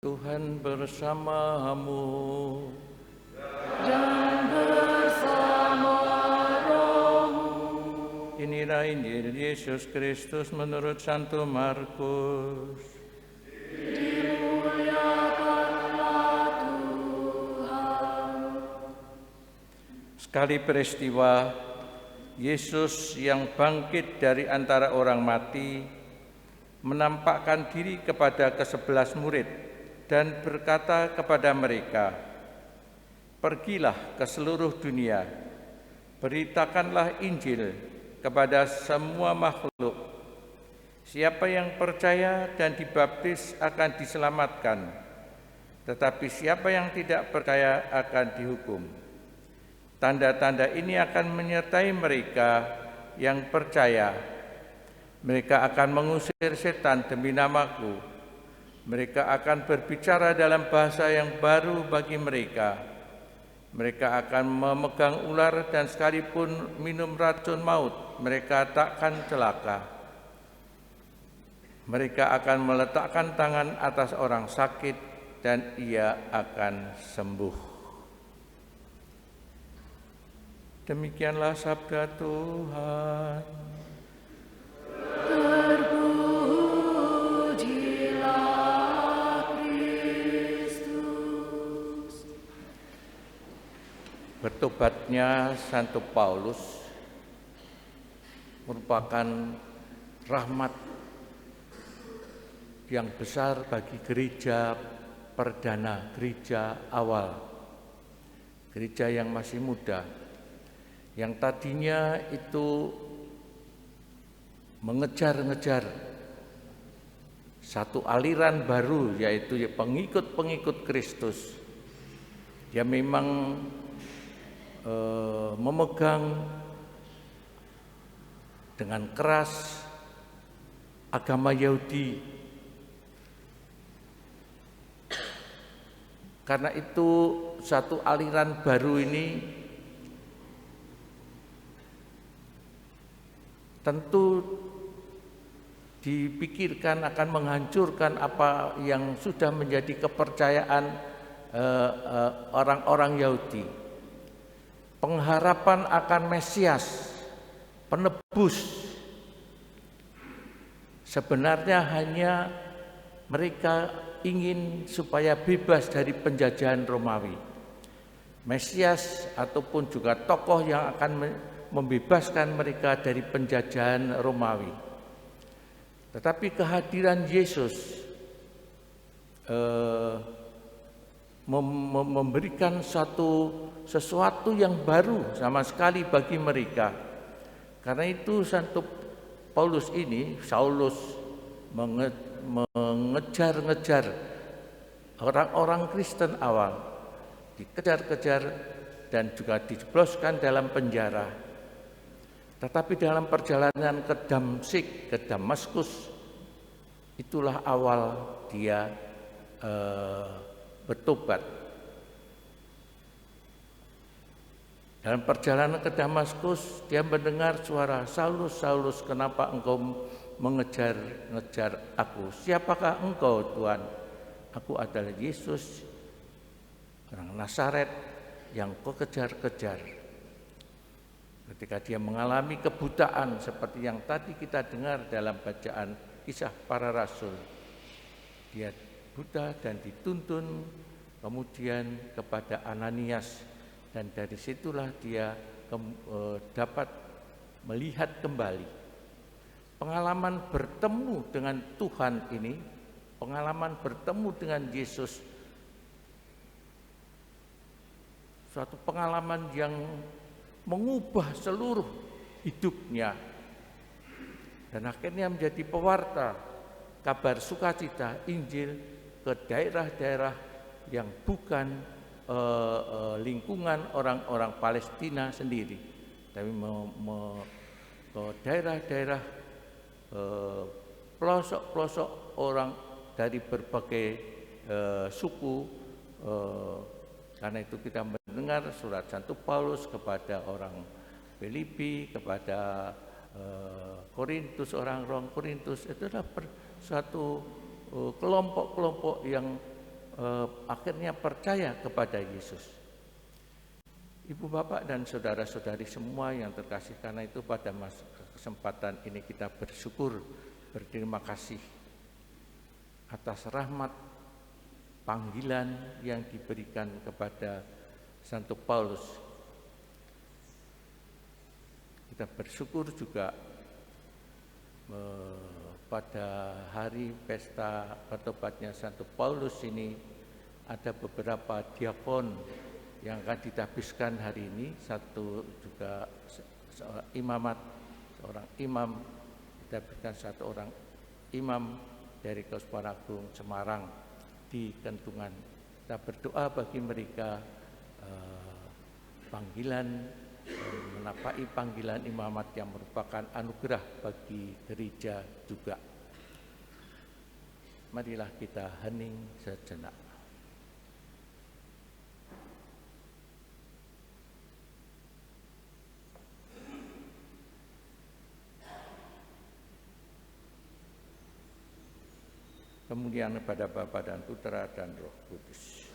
Tuhan bersamamu. Dan bersama rohmu. Inilah Injil Yesus Kristus menurut Santo Markus. Dimuliakanlah Tuhan. Sekali peristiwa, Yesus yang bangkit dari antara orang mati menampakkan diri kepada ke-11 murid dan berkata kepada mereka, "Pergilah ke seluruh dunia, beritakanlah Injil kepada semua makhluk. Siapa yang percaya dan dibaptis akan diselamatkan, tetapi siapa yang tidak percaya akan dihukum. Tanda-tanda ini akan menyertai mereka yang percaya. Mereka akan mengusir setan demi namaku. Mereka akan berbicara dalam bahasa yang baru bagi mereka. Mereka akan memegang ular dan sekalipun minum racun maut, mereka takkan celaka. Mereka akan meletakkan tangan atas orang sakit dan ia akan sembuh." Demikianlah sabda Tuhan. Terpujilah Kristus. Bertobatnya Santo Paulus merupakan rahmat yang besar bagi gereja perdana, gereja awal, gereja yang masih muda, yang tadinya itu mengejar-ngejar satu aliran baru, yaitu pengikut-pengikut Kristus. Dia memang memegang dengan keras agama Yahudi. Karena itu satu aliran baru ini tentu dipikirkan akan menghancurkan apa yang sudah menjadi kepercayaan orang-orang Yahudi. Pengharapan akan Mesias, penebus, sebenarnya hanya mereka ingin supaya bebas dari penjajahan Romawi. Mesias ataupun juga tokoh yang akan membebaskan mereka dari penjajahan Romawi. Tetapi kehadiran Yesus memberikan sesuatu yang baru sama sekali bagi mereka. Karena itu Santo Paulus ini, Saulus, mengejar-ngejar orang-orang Kristen awal, dikejar-kejar dan juga dijebloskan dalam penjara. Tetapi dalam perjalanan ke Damsyik, ke Damaskus, itulah awal dia bertobat. Dalam perjalanan ke Damaskus, dia mendengar suara, "Saulus, Saulus, kenapa engkau mengejar-ngejar aku? Siapakah engkau, Tuhan?" "Aku adalah Yesus, orang Nazaret yang kau kejar-kejar." Ketika dia mengalami kebutaan seperti yang tadi kita dengar dalam bacaan Kisah Para Rasul, dia buta dan dituntun kemudian kepada Ananias, dan dari situlah dia dapat melihat kembali. Pengalaman bertemu dengan Tuhan ini, pengalaman bertemu dengan Yesus, suatu pengalaman yang mengubah seluruh hidupnya, dan akhirnya menjadi pewarta kabar sukacita Injil ke daerah-daerah yang bukan lingkungan orang-orang Palestina sendiri, tapi ke daerah-daerah pelosok-pelosok orang dari berbagai suku. Karena itu kita mendengar surat Santo Paulus kepada orang Filipi, kepada Korintus, orang Korintus, itu adalah suatu kelompok-kelompok yang akhirnya percaya kepada Yesus. Ibu bapak dan saudara-saudari semua yang terkasih, karena itu pada kesempatan ini kita bersyukur, berterima kasih atas rahmat panggilan yang diberikan kepada Santo Paulus. Kita bersyukur juga pada hari pesta bertobatnya Santo Paulus ini ada beberapa diakon yang akan ditahbiskan hari ini. Satu juga seorang imamat, seorang imam, ditahbiskan satu orang imam dari Keuskupan Agung Semarang di Kentungan. Kita berdoa bagi mereka panggilan, menapai panggilan imamat yang merupakan anugerah bagi gereja juga. Marilah kita hening sejenak. Kemuliaan kepada Bapa dan Putra dan Roh Kudus.